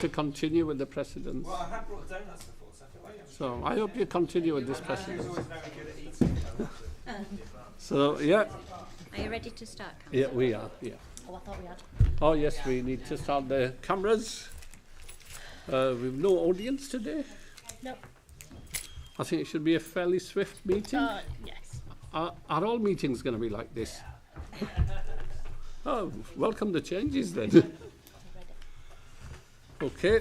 To continue with the precedence. Well, I have brought donuts before, so I feel like So I hope you continue with this precedence. always very good at eating. So yeah. Are you ready to start, Councillor? Yeah, we are. Yeah. Oh, I thought we had. Oh yes, we need to start the cameras. We've no audience today. No. I think it should be a fairly swift meeting. Yes. Are all meetings going to be like this? Oh, welcome the changes then. Okay.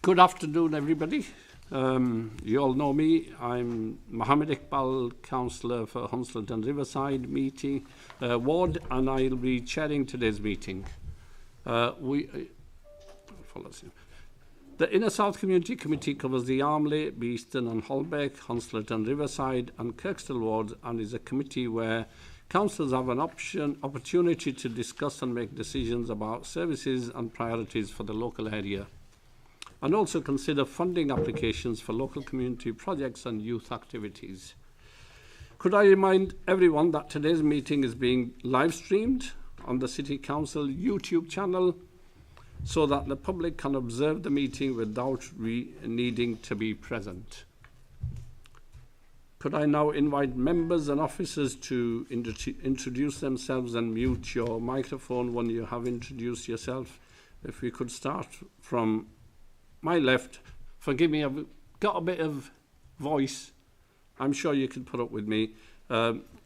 Good afternoon, everybody. You all know me. I'm Mohammed Iqbal, Councillor for Hunslet and Riverside meeting ward, and I'll be chairing today's meeting. The Inner South Community Committee covers the Armley, Beeston and Holbeck, Hunslet and Riverside and Kirkstall wards, and is a committee where councillors have an opportunity to discuss and make decisions about services and priorities for the local area, and also consider funding applications for local community projects and youth activities. Could I remind everyone that today's meeting is being live streamed on the City Council YouTube channel so that the public can observe the meeting without needing to be present. Could I now invite members and officers to introduce themselves and mute your microphone when you have introduced yourself? If we could start from my left. Forgive me, I've got a bit of voice. I'm sure you can put up with me.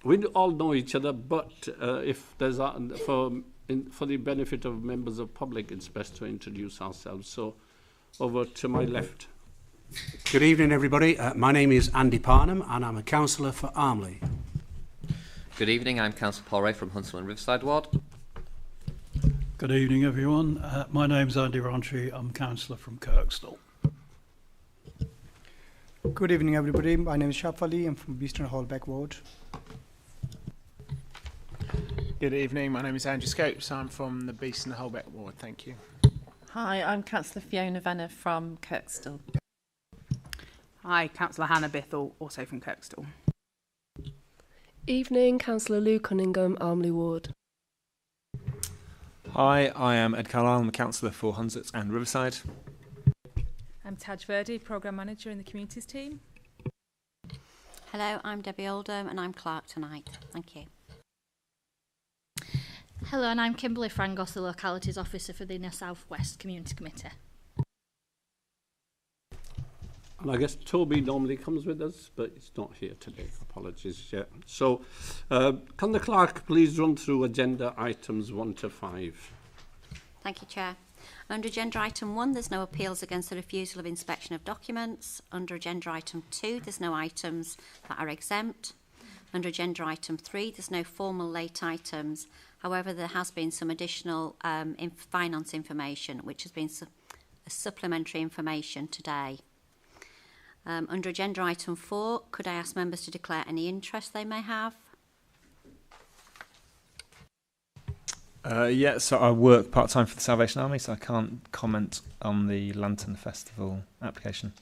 We all know each other, but if there's for the benefit of members of public, it's best to introduce ourselves. So over to my left. Good evening, everybody. My name is Andy Parnham, and I'm a councillor for Armley. Good evening, I'm Councillor Paul Ray from Hunslet and Riverside Ward. Good evening, everyone. My name's Andy Rontry. I'm councillor from Kirkstall. Good evening, everybody. My name is Shaf Ali. I'm from Beeston Holbeck Ward. Good evening, my name is Andrew Scopes. I'm from the Beeston Holbeck ward. Thank you. Hi, I'm Councillor Fiona Venner from Kirkstall. Hi, Councillor Hannah Bithell, also from Kirkstall. Evening, Councillor Lou Cunningham, Armley Ward. Hi, I am Ed Carlisle. I'm a councillor for Hunslet and Riverside. I'm Taj Verdi, Programme Manager in the Communities team. Hello, I'm Debbie Oldham and I'm clerk tonight. Thank you. Hello, and I'm Kimberly Frangos, the Localities Officer for the Inner South West Community Committee. And I guess Toby normally comes with us, but it's not here today. Apologies. Yeah. So, can the clerk please run through agenda items 1 to 5? Thank you, Chair. Under agenda item 1, there's no appeals against the refusal of inspection of documents. Under agenda item 2, there's no items that are exempt. Under agenda item 3, there's no formal late items. However, there has been some additional finance information, which has been supplementary information today. Under agenda item 4, could I ask members to declare any interest they may have? Yeah, so I work part-time for the Salvation Army, so I can't comment on the Lantern Festival application.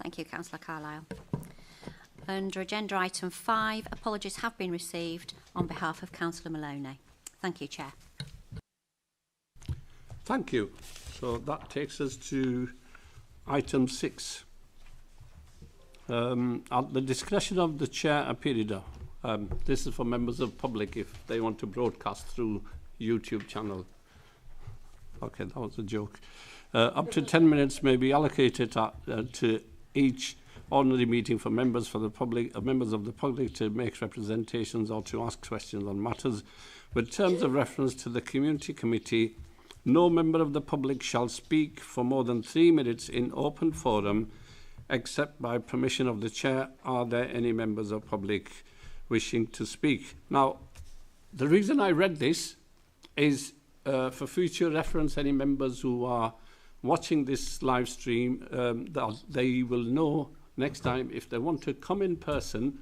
Thank you, Councillor Carlisle. Under agenda item 5, apologies have been received on behalf of Councillor Maloney. Thank you, Chair. Thank you. So that takes us to item 6. At the discretion of the chair aperido, this is for members of public if they want to broadcast through YouTube channel. Okay, that was a joke. Up to 10 minutes may be allocated to each ordinary meeting for members of the public to make representations or to ask questions on matters with terms of reference to the community committee. No member of the public shall speak for more than 3 minutes in open forum except by permission of the chair. Are there any members of public wishing to speak? Now, the reason I read this is for future reference. Any members who are watching this live stream, that they will know next time if they want to come in person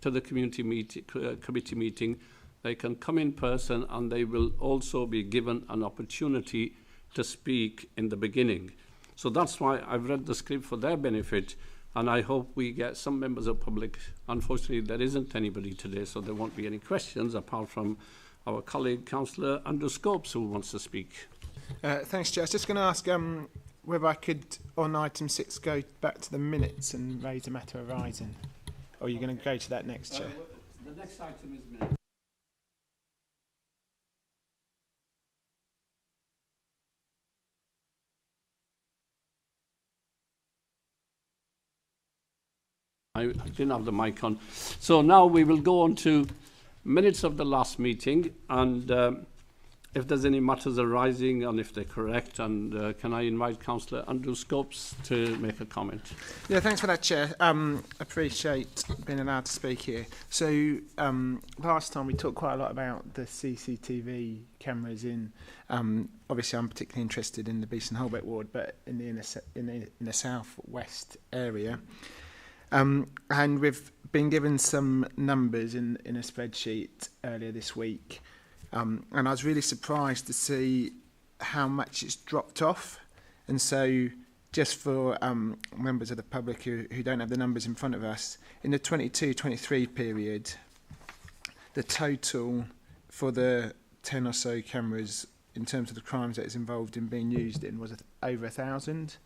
to the community committee meeting, they can come in person and they will also be given an opportunity to speak in the beginning. So that's why I've read the script for their benefit. and I hope we get some members of public. Unfortunately, there isn't anybody today, so there won't be any questions apart from our colleague, Councillor Andrew Scopes, who wants to speak. Thanks, Chair. I was just going to ask whether I could, on item 6, go back to the minutes and raise a matter arising. Or are you going to go to that next, Chair? The next item is minutes. I didn't have the mic on. So now we will go on to minutes of the last meeting, and if there's any matters arising and if they're correct, and can I invite Councillor Andrew Scopes to make a comment? Yeah, thanks for that, Chair. Appreciate being allowed to speak here. So last time we talked quite a lot about the CCTV cameras in, obviously I'm particularly interested in the Beeston Holbeck ward, but in the south west area. And we've been given some numbers in a spreadsheet earlier this week. And I was really surprised to see how much it's dropped off. And so just for members of the public who don't have the numbers in front of us, in the 22-23 period, the total for the 10 or so cameras in terms of the crimes that it's involved in being used in was over 1,000.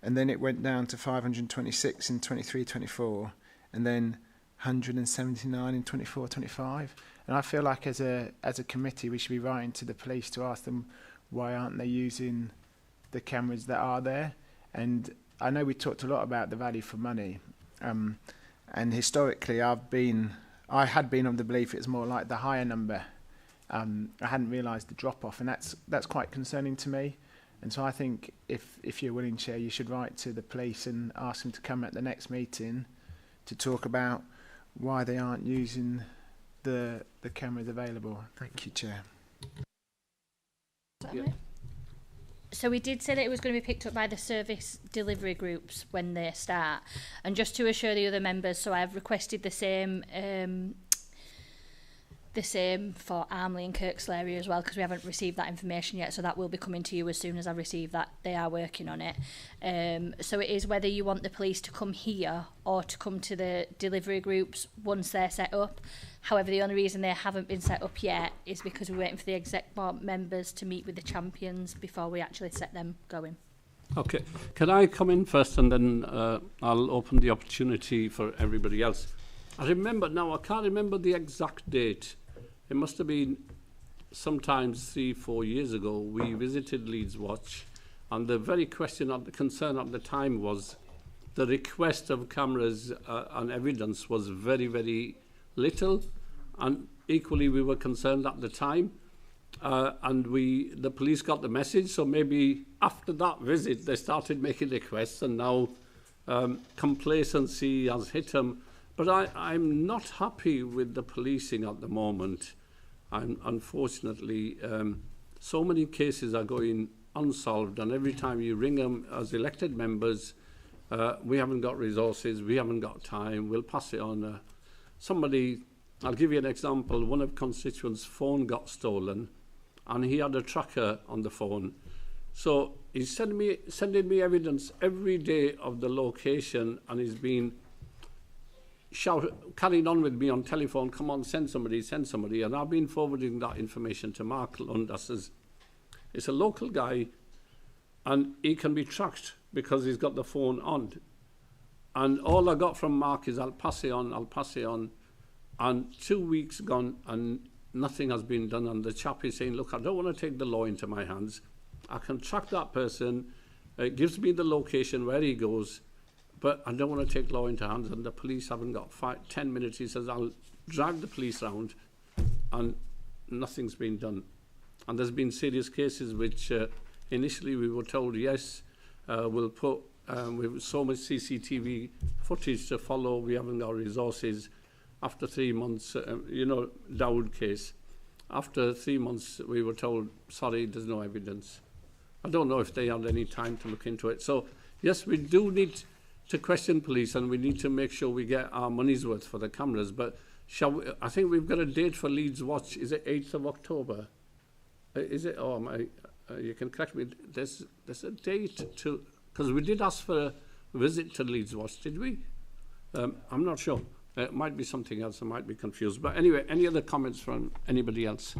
And then it went down to 526 in 23-24, and then 179 in 24-25. And I feel like as a committee we should be writing to the police to ask them why aren't they using the cameras that are there. And I know we talked a lot about the value for money, and historically I had been of the belief it's more like the higher number. I hadn't realised the drop off, and that's quite concerning to me. And so I think if you're willing, Chair, you should write to the police and ask them to come at the next meeting to talk about why they aren't using the cameras available. Thank you, Chair. Yeah. So we did say that it was going to be picked up by the service delivery groups when they start. And just to assure the other members, so I've requested the same for Armley and Kirksley area as well, because we haven't received that information yet, so that will be coming to you as soon as I receive that. They are working on it. So it is whether you want the police to come here or to come to the delivery groups once they're set up. However, the only reason they haven't been set up yet is because we're waiting for the exec board members to meet with the champions before we actually set them going. Okay, can I come in first, and then I'll open the opportunity for everybody else. I can't remember the exact date. It must have been sometimes 3-4 years ago. We visited Leeds Watch, and the very concern at the time was the request of cameras and evidence was very, very little, and equally we were concerned at the time. And the police got the message, so maybe after that visit they started making requests, and now complacency has hit them. But I'm not happy with the policing at the moment. Unfortunately, so many cases are going unsolved, and every time you ring them as elected members, we haven't got resources, we haven't got time, we'll pass it on. I'll give you an example. One of constituents' phone got stolen, and he had a tracker on the phone. So he's sending me evidence every day of the location, and he's been carrying on with me on telephone, come on, send somebody, and I've been forwarding that information to Mark Lund. It's a local guy, and he can be tracked because he's got the phone on. And all I got from Mark is I'll pass it on, and 2 weeks gone and nothing has been done, and the chap is saying, look, I don't want to take the law into my hands. I can track that person, it gives me the location where he goes, but I don't want to take law into hands, and the police haven't got 10 minutes. He says, I'll drag the police round, and nothing's been done. And there's been serious cases which initially we were told, yes, we'll put with so much CCTV footage to follow, we haven't got resources. After 3 months, Dowd case, after 3 months we were told, sorry, there's no evidence. I don't know if they had any time to look into it. So yes, we do need to question police, and we need to make sure we get our money's worth for the cameras. But I think we've got a date for Leeds Watch. Is it 8th of October? Is it? Oh, you can correct me. There's a date because we did ask for visit to Leeds Watch, did we? I'm not sure. It might be something else. I might be confused. But anyway, any other comments from anybody else?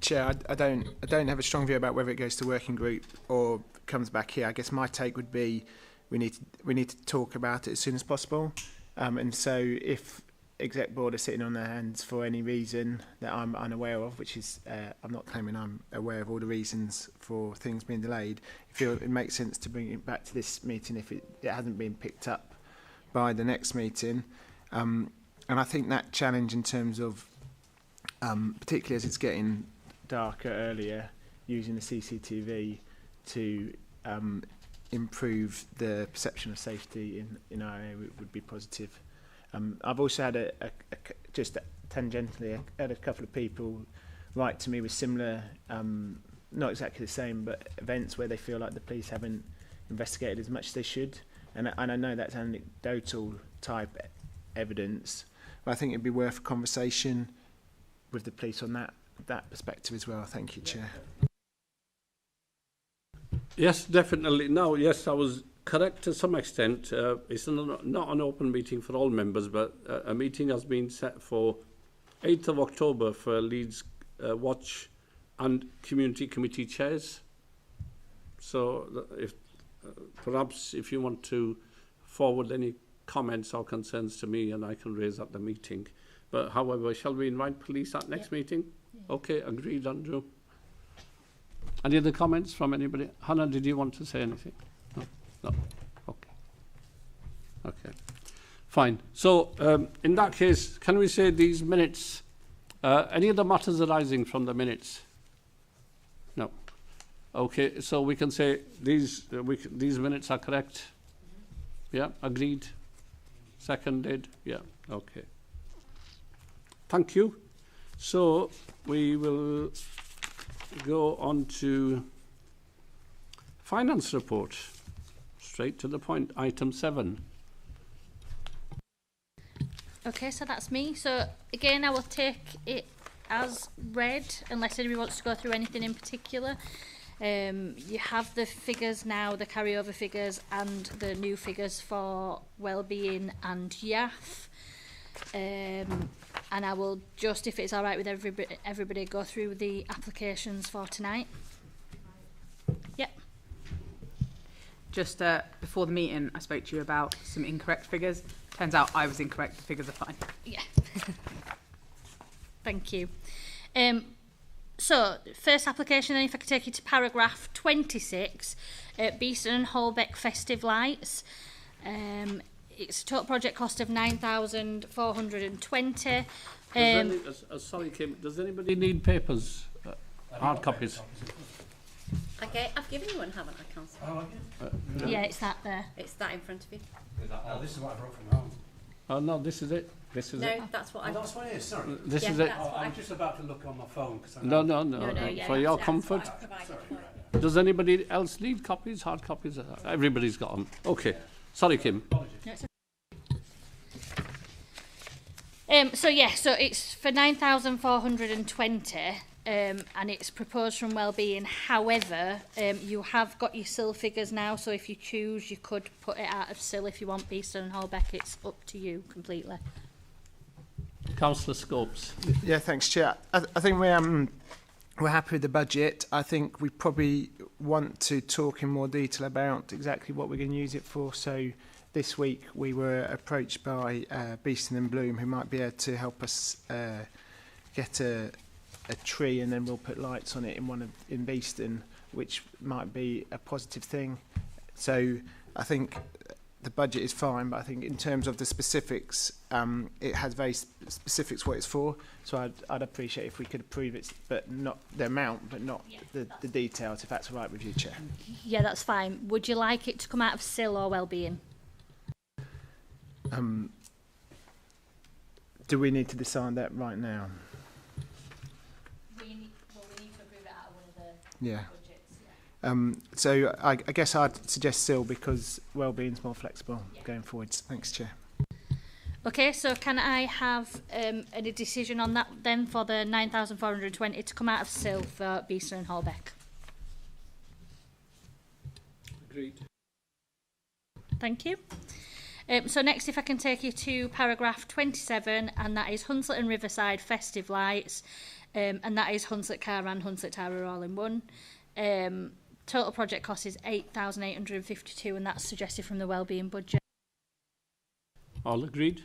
Chair, I don't have a strong view about whether it goes to working group or comes back here. I guess my take would be we need to talk about it as soon as possible. And so if exec board are sitting on their hands for any reason that I'm unaware of, which is I'm not claiming I'm aware of all the reasons for things being delayed, I feel it makes sense to bring it back to this meeting if it hasn't been picked up by the next meeting. And I think that challenge in terms of, particularly as it's getting darker earlier, using the CCTV to improve the perception of safety in our area would be positive. I've also had just tangentially had a couple of people write to me with similar, not exactly the same, but events where they feel like the police haven't investigated as much as they should. And I know that's anecdotal type evidence, but I think it'd be worth a conversation with the police on that perspective as well. Thank you, Chair. Yes, definitely. Now, yes, I was correct to some extent. It's not an open meeting for all members, but a meeting has been set for 8th of October for Leeds Watch and Community Committee chairs. So if perhaps if you want to forward any comments or concerns to me, and I can raise at the meeting. But however, shall we invite police at next meeting? Yeah. Okay, agreed, Andrew. Any other comments from anybody? Hannah, did you want to say anything? No? No? Okay. Okay. Fine. So, in that case, can we say these minutes, any other matters arising from the minutes? No. Okay, so we can say these minutes are correct? Yeah, agreed? Seconded? Yeah, okay. Thank you. So, we will go on to finance report. Straight to the point, item 7. Okay, so that's me. So again, I will take it as read unless anybody wants to go through anything in particular. You have the figures now, the carryover figures and the new figures for wellbeing and YAF. And I will just, if it's all right with everybody, go through the applications for tonight. Yep. Just before the meeting, I spoke to you about some incorrect figures. Turns out I was incorrect. The figures are fine. Yeah. Thank you. So, first application, then if I could take you to paragraph 26, Beeston and Holbeck Festive Lights. It's a total project cost of 9,420. Sorry, Kim, does anybody need papers? Hard copies? Okay, I've given you one, haven't I, Councillor? Oh, okay. Yeah, it's that there. It's that in front of you. Oh, this is what I brought from home. Oh, no, this is it. This is no, it. No, that's what I... that's what it is, sorry. This is it. I'm just about to look on my phone. No, yeah, for your comfort. Does anybody else need copies, hard copies? Everybody's got them. Okay. Sorry, Kim. So it's for 9,420, and it's proposed from Wellbeing. However, you have got your SIL figures now, so if you choose, you could put it out of SIL if you want Beeston and Holbeck. It's up to you completely. Councillor Scopes. Yeah, thanks, Chair. I think we're happy with the budget. I think we probably want to talk in more detail about exactly what we're going to use it for. So this week we were approached by Beeston and Bloom, who might be able to help us get a tree, and then we'll put lights on it in Beeston, which might be a positive thing. So I think the budget is fine, but I think in terms of the specifics, it has very specifics what it's for. So I'd appreciate if we could approve it, but not the amount, but not the details, if that's all right with you, Chair. Yeah, that's fine. Would you like it to come out of SIL or Wellbeing? Do we need to decide that right now? We need to approve it out of one of the budgets. Yeah. So I guess I'd suggest SIL because wellbeing's more flexible going forwards. Thanks, Chair. Okay, so can I have a decision on that then for the 9,420 to come out of SIL for Beeston and Holbeck? Agreed. Thank you. So next, if I can take you to paragraph 27, and that is Hunslet and Riverside Festive Lights, and that is Hunslet Car and Hunslet Tower all in one. Total project cost is 8,852, and that's suggested from the wellbeing budget. All agreed?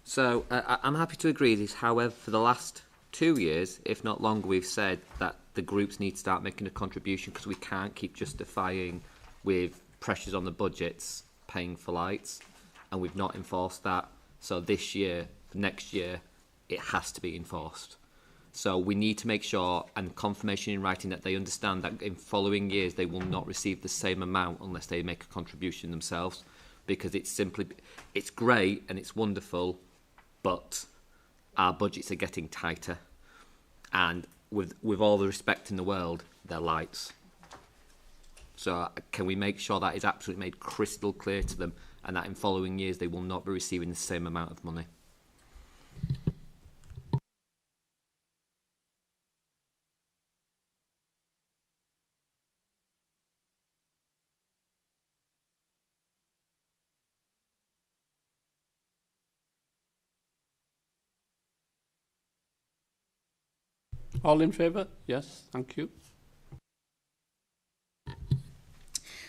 So I'm happy to agree this. However, for the last 2 years, if not longer, we've said that the groups need to start making a contribution because we can't keep justifying with pressures on the budgets paying for lights, and we've not enforced that. So this year, next year, it has to be enforced. So we need to make sure, and confirmation in writing, that they understand that in following years they will not receive the same amount unless they make a contribution themselves, because it's great and it's wonderful, but our budgets are getting tighter, and with all the respect in the world, they're lights. So can we make sure that is absolutely made crystal clear to them, and that in following years they will not be receiving the same amount of money? All in favour? Yes, thank you.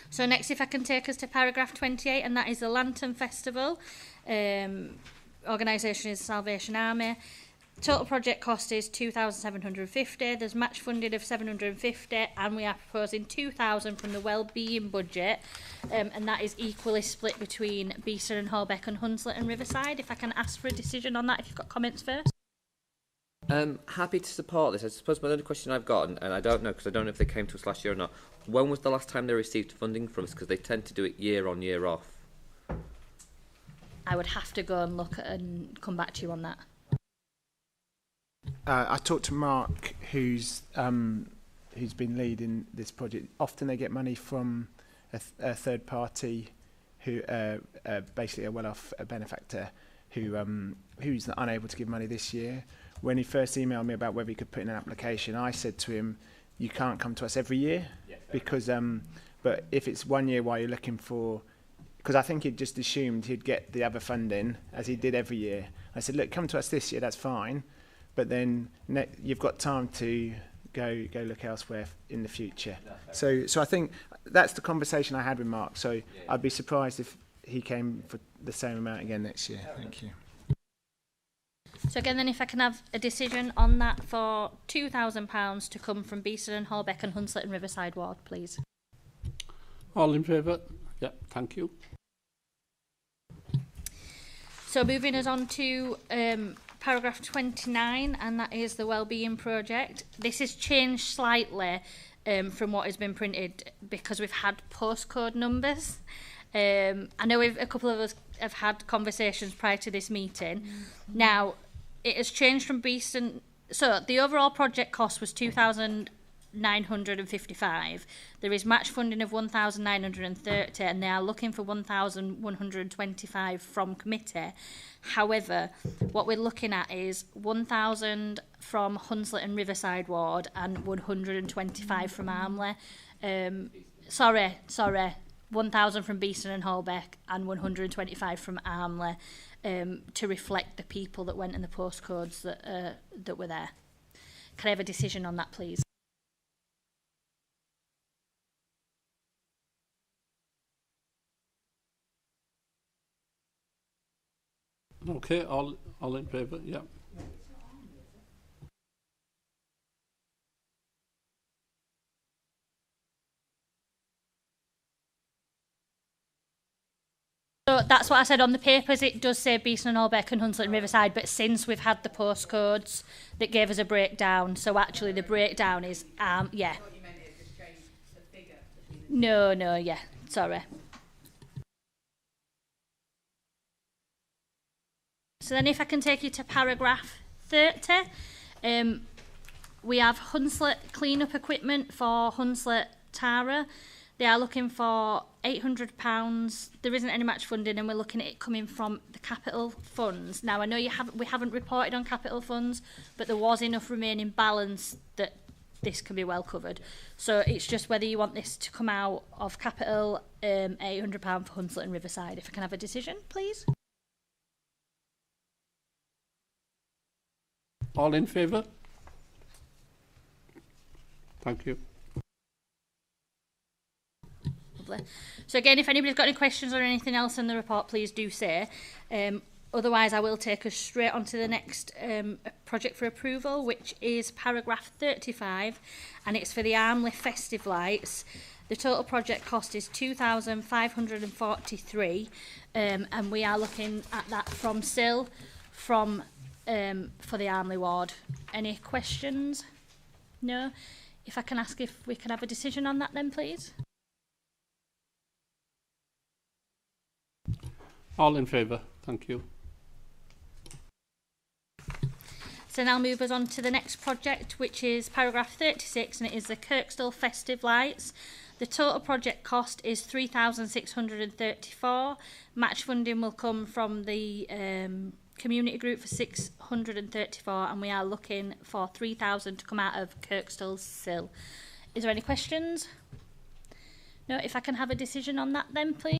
So next, if I can take us to paragraph 28, and that is the Lantern Festival. Organisation is Salvation Army. Total project cost is 2,750. There's match funded of 750, and we are proposing 2,000 from the wellbeing budget, and that is equally split between Beeston and Holbeck and Hunslet and Riverside. If I can ask for a decision on that, if you've got comments first. Happy to support this. I suppose my only question I've got, and I don't know because I don't know if they came to us last year or not, when was the last time they received funding from us? Because they tend to do it year on, year off. I would have to go and look and come back to you on that. I talked to Mark, who's been leading this project. Often they get money from a third party, who basically a well-off benefactor, who's unable to give money this year. When he first emailed me about whether he could put in an application, I said to him, "You can't come to us every year, because but if it's 1 year while you're looking for." Because I think he'd just assumed he'd get the other funding, as he did every year. I said, look, come to us this year, that's fine. But then you've got time to go look elsewhere in the future. So I think that's the conversation I had with Mark. So I'd be surprised if he came for the same amount again next year. Thank you. So again, then if I can have a decision on that for £2,000 to come from Beeston and Holbeck and Hunslet and Riverside Ward, please. All in favour? Yeah, thank you. So moving us on to paragraph 29, and that is the wellbeing project. This has changed slightly from what has been printed because we've had postcode numbers. I know a couple of us have had conversations prior to this meeting. Now, it has changed from Beeston. So the overall project cost was 2,955. There is match funding of 1,930, and they are looking for 1,125 from committee. However, what we're looking at is 1,000 from Hunslet and Riverside Ward and 125 from Armley. Sorry. 1,000 from Beeston and Holbeck and 125 from Armley, to reflect the people that went in the postcodes that were there. Can I have a decision on that, please? Okay, all in favour? Yeah. So that's what I said on the papers. It does say Beeston and Holbeck and Hunslet and Riverside, but since we've had the postcodes that gave us a breakdown, so actually the breakdown is, yeah. No, yeah, sorry. So then if I can take you to paragraph 30, we have Hunslet clean-up equipment for Hunslet Tara. They are looking for £800. There isn't any match funding, and we're looking at it coming from the capital funds. Now, I know we haven't reported on capital funds, but there was enough remaining balance that this can be well covered. So it's just whether you want this to come out of capital, £800 for Hunslet and Riverside. If I can have a decision, please. All in favour? Thank you. Lovely. So again, if anybody's got any questions or anything else in the report, please do say. Otherwise, I will take us straight on to the next project for approval, which is paragraph 35, and it's for the Armley Festive Lights. The total project cost is £2,543, and we are looking at that from SIL for the Armley ward. Any questions? No? If I can ask if we can have a decision on that then, please. All in favour? Thank you. So now move us on to the next project, which is paragraph 36, and it is the Kirkstall Festive Lights. The total project cost is £3,634. Match funding will come from the community group for £634, and we are looking for £3,000 to come out of Kirkstall's SIL. Is there any questions? No, if I can have a decision on that then, please.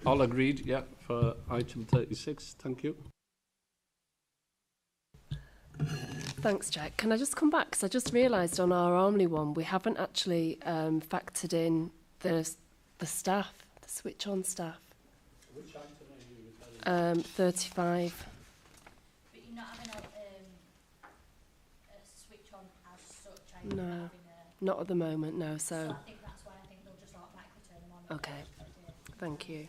All agreed, yeah, for item 36. Thank you. Thanks, Jack. Can I just come back? Because I just realised on our Armley one, we haven't actually factored in the staff, the switch-on staff. Which item are you 35. But you're not having a switch on as such. No, not at the moment, no. So I think that's why I think they'll just automatically turn them on. Okay, thank you.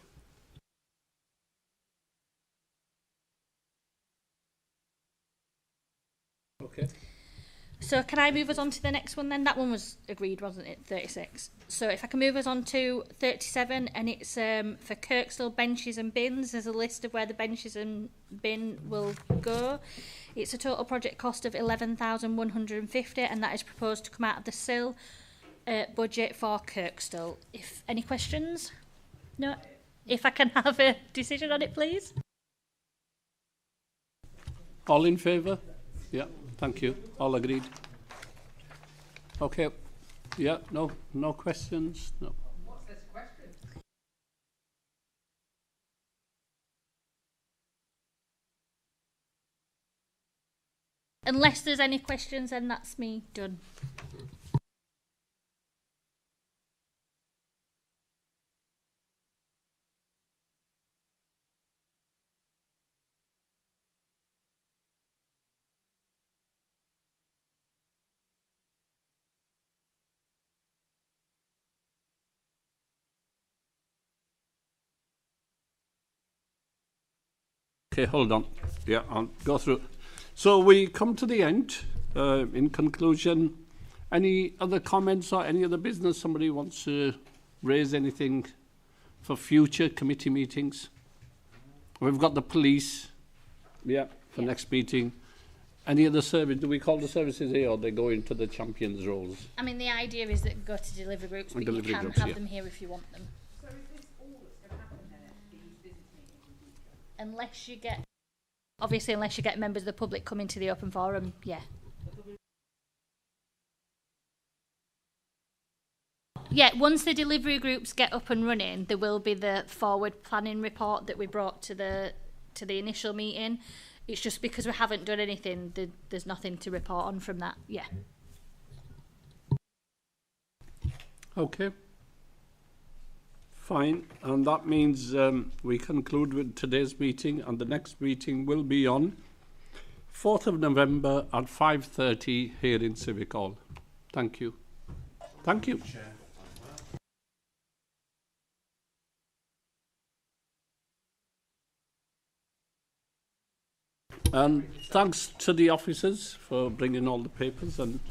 Okay. So can I move us on to the next one then? That one was agreed, wasn't it? 36. So if I can move us on to 37, and it's for Kirkstall benches and bins. There's a list of where the benches and bin will go. It's a total project cost of £11,150, and that is proposed to come out of the SIL budget for Kirkstall. If any questions? No? If I can have a decision on it, please. All in favour? Yeah, thank you. All agreed. Okay. Yeah, no questions? No. What's this question? Unless there's any questions, then that's me done. Okay, hold on. Yeah, I'll go through. So we come to the end. In conclusion, any other comments or any other business somebody wants to raise anything for future committee meetings? We've got the police, for next meeting. Any other service? Do we call the services here, or they go into the champions roles? I mean, the idea is that go to delivery groups, but you can have them here if you want them. So is this all that's going to happen then at these business meetings in future? Unless you get members of the public coming to the open forum, yeah. Yeah, once the delivery groups get up and running, there will be the forward planning report that we brought to the initial meeting. It's just because we haven't done anything, there's nothing to report on from that, yeah. Okay. Fine, and that means we conclude with today's meeting, and the next meeting will be on 4th of November at 5:30 here in Civic Hall. Thank you. Thank you. And thanks to the officers for bringing all the papers and